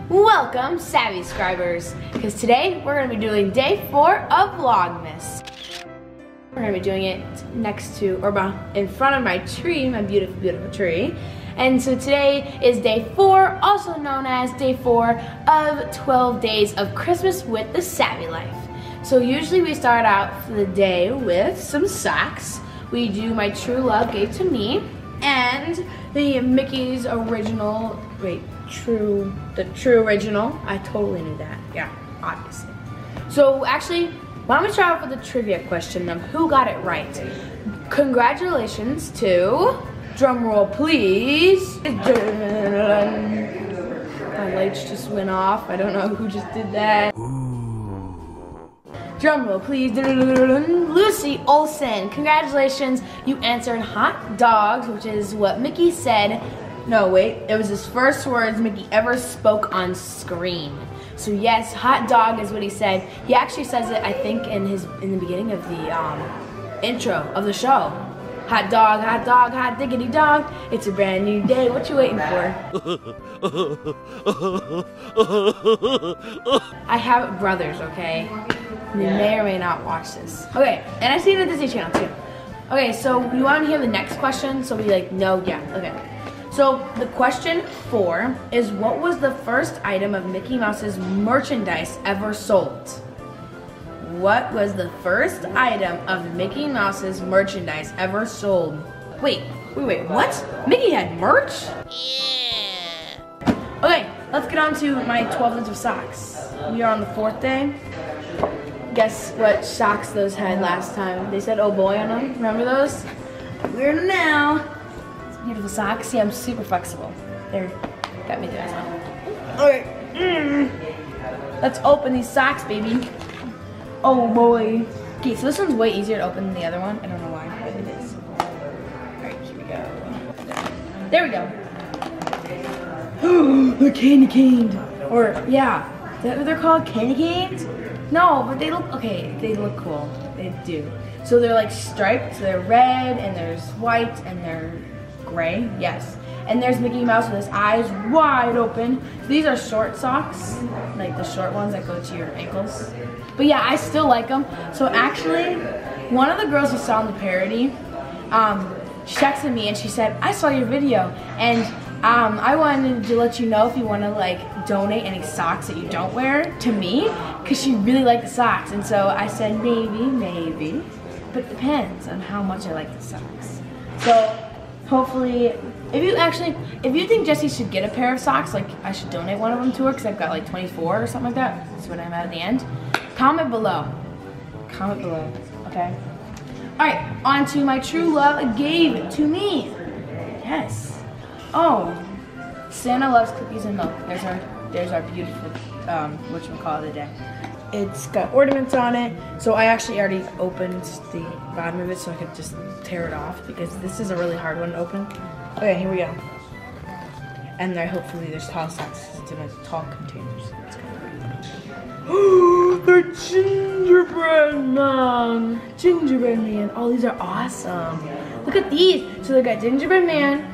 Welcome, Savvy Scribers, because today we're going to be doing day 4 of Vlogmas. We're going to be doing it next to, or in front of my tree, my beautiful, beautiful tree. And so today is day 4, also known as day 4 of 12 days of Christmas with the Savvy Life. So usually we start out for the day with some socks. We do My True Love Gave to Me, and the Mickey's original, the true original. I totally knew that, yeah, obviously. So actually, why don't we start off with a trivia question of who got it right. Congratulations to, drum roll please. My lights just went off. I don't know who just did that. Drum roll please. Lucy Olsen. Congratulations, you answered hot dogs, which is what Mickey said. No, wait, it was his first words Mickey ever spoke on screen. So yes, hot dog is what he said. He actually says it, I think, in the beginning of the intro of the show. Hot dog, hot diggity dog. It's a brand new day. What you waiting for? I have brothers, okay? They may or may not watch this. Okay, and I see it on the Disney Channel too. Okay, so you want to hear the next question? So be like, no, yeah, okay. So the question 4 is, what was the first item of Mickey Mouse's merchandise ever sold? What was the first item of Mickey Mouse's merchandise ever sold? Wait, what? Mickey had merch? Yeah. Okay, let's get on to my 12 inch of socks. We are on the 4th day. Guess what socks those had last time? They said oh boy on them. Remember those? Wear them now. Beautiful socks. See, I'm super flexible. They're got me there as well. Alright. Let's open these socks, baby. Oh boy. Okay, so this one's way easier to open than the other one. I don't know why, but it is. Alright, here we go. There we go. They're candy caned. Or, yeah. Is that what they're called? Candy canes? No, but they look, okay, they look cool. They do. So they're like striped. So they're red, and there's white, and they're gray, yes. And there's Mickey Mouse with his eyes wide open. So these are short socks, like the short ones that go to your ankles. But yeah, I still like them. So actually, one of the girls you saw in the parody, she texted me and she said, I saw your video, and I wanted to let you know if you want to like donate any socks that you don't wear to me, because she really liked the socks. And so I said, maybe, but it depends on how much I like the socks. So hopefully, if you think Jessie should get a pair of socks, like I should donate one of them to her because I've got like 24 or something like that. That's what I'm at the end. Comment below. Comment below, okay? All right, on to My True Love Gave to Me. Yes. Oh, Santa loves cookies and milk. There's our beautiful whatchamacallit of the day. It's got ornaments on it, so I actually already opened the bottom of it so I could just tear it off, because this is a really hard one to open. Okay, here we go. And hopefully there's tall socks because it's in a tall containers. Oh, they're gingerbread man. Gingerbread man. Oh, these are awesome. Look at these. So they got gingerbread man.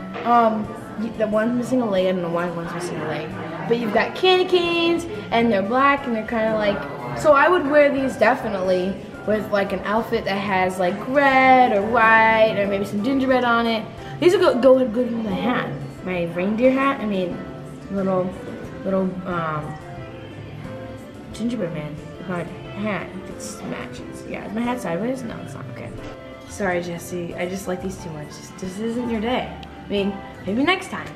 The one's missing a leg. I don't know why one's missing a leg. But you've got candy canes, and they're black, and they're kind of like. So I would wear these definitely with like an outfit that has like red or white or maybe some gingerbread on it. These would go good with my hat, my reindeer hat. I mean, little gingerbread man hat. It matches. Yeah, is my hat sideways? No, it's not. Okay. Sorry, Jessie. I just like these too much. This isn't your day. I mean, maybe next time.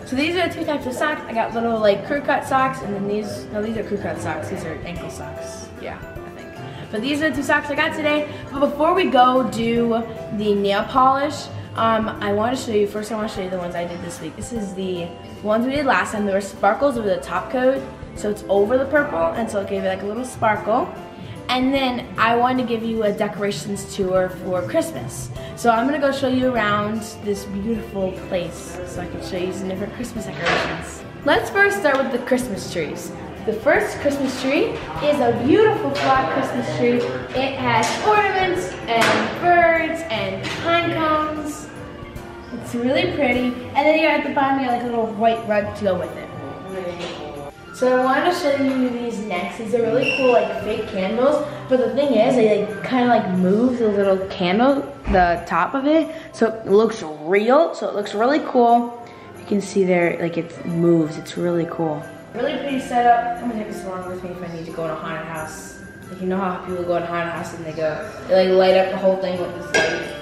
So these are the 2 types of socks. I got little like crew cut socks, and then these are crew cut socks. These are ankle socks. Yeah, I think. But these are the 2 socks I got today. But before we go do the nail polish, I want to show you, first I want to show you the ones I did this week. This is the ones we did last time. There were sparkles over the top coat, so it's over the purple, and so it gave it like a little sparkle. And then I wanted to give you a decorations tour for Christmas. So I'm gonna go show you around this beautiful place so I can show you some different Christmas decorations. Let's first start with the Christmas trees. The first Christmas tree is a beautiful flat Christmas tree. It has ornaments and birds and pine cones. It's really pretty. And then here at the bottom, you have like a little white rug to go with it. So I wanted to show you these next. These are really cool, like fake candles. But the thing is, they like kind of like move the little candle, the top of it, so it looks real. So it looks really cool. You can see there, like it moves. It's really cool. Really pretty setup. I'm gonna take this along with me if I need to go in a haunted house. Like you know how people go in a haunted house and they like light up the whole thing with this light.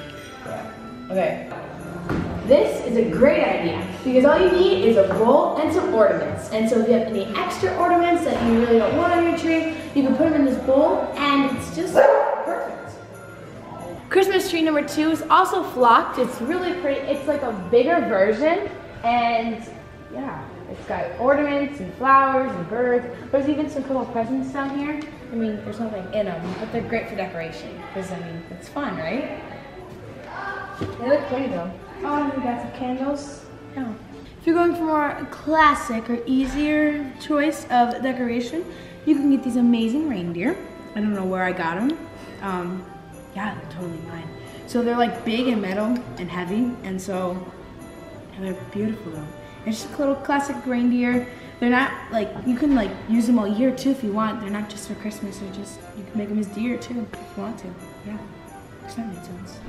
Yeah. Okay. This is a great idea because all you need is a bowl and some ornaments. And so if you have any extra ornaments that you really don't want on your tree, you can put them in this bowl and it's just perfect. Christmas tree number 2 is also flocked. It's really pretty. It's like a bigger version and yeah, it's got ornaments and flowers and birds. There's even some cool presents down here. I mean, there's nothing in them, but they're great for decoration because I mean, it's fun, right? They look pretty though. Oh, we got some candles. Yeah. If you're going for more classic or easier choice of decoration, you can get these amazing reindeer. I don't know where I got them. Yeah, they're totally mine. So they're like big and metal and heavy, and so they're beautiful though. It's just a little classic reindeer. They're not like, you can like use them all year too if you want. They're not just for Christmas. They're just, you can make them as deer too if you want to. Yeah, does that make sense?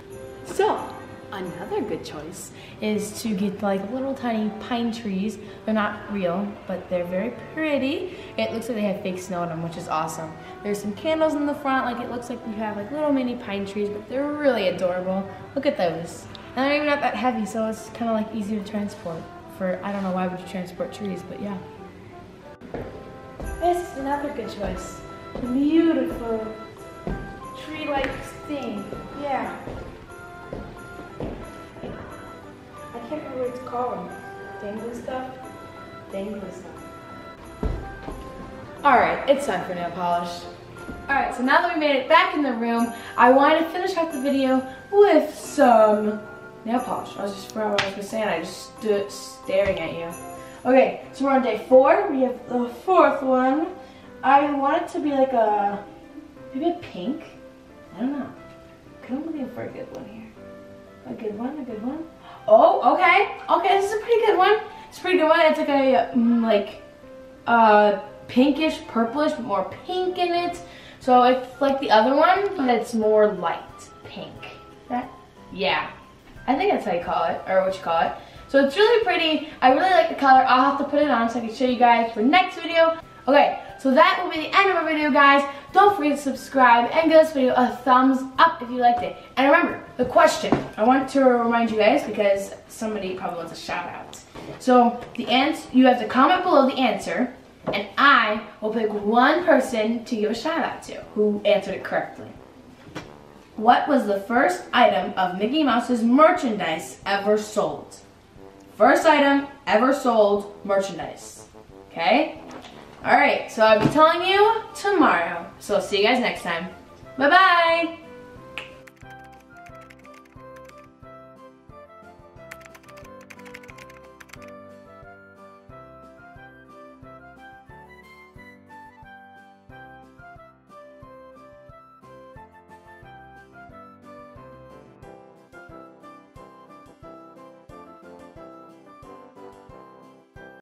So, another good choice is to get like little tiny pine trees. They're not real, but they're very pretty. It looks like they have fake snow on them, which is awesome. There's some candles in the front, like it looks like you have like little mini pine trees, but they're really adorable. Look at those. And they're even not that heavy, so it's kind of like easy to transport. For, I don't know why would you transport trees, but yeah. This is another good choice. A beautiful tree-like thing, yeah. I can't remember what it's called. Dangly stuff? Dangly stuff. Alright, it's time for nail polish. Alright, so now that we made it back in the room, I wanted to finish off the video with some nail polish. I just forgot what I was going to say and I just stood staring at you. Okay, so we're on day 4. We have the 4th one. I want it to be like a, maybe a pink. I don't know. I'm looking for a good one here. A good one, a good one. Oh, okay. Okay, this is a pretty good one. It's a pretty good one. It's like a pinkish, purplish, but more pink in it. So it's like the other one, but it's more light pink. That, yeah. I think that's how you call it, or what you call it. So it's really pretty. I really like the color. I'll have to put it on so I can show you guys for next video. Okay, so that will be the end of our video, guys. Don't forget to subscribe and give this video a thumbs up if you liked it. And remember, the question. I want to remind you guys because somebody probably wants a shout out. So the answer, you have to comment below the answer, and I will pick one person to give a shout out to who answered it correctly. What was the first item of Mickey Mouse's merchandise ever sold? First item ever sold merchandise. Okay? Alright, so I'll be telling you tomorrow. So I'll see you guys next time. Bye-bye!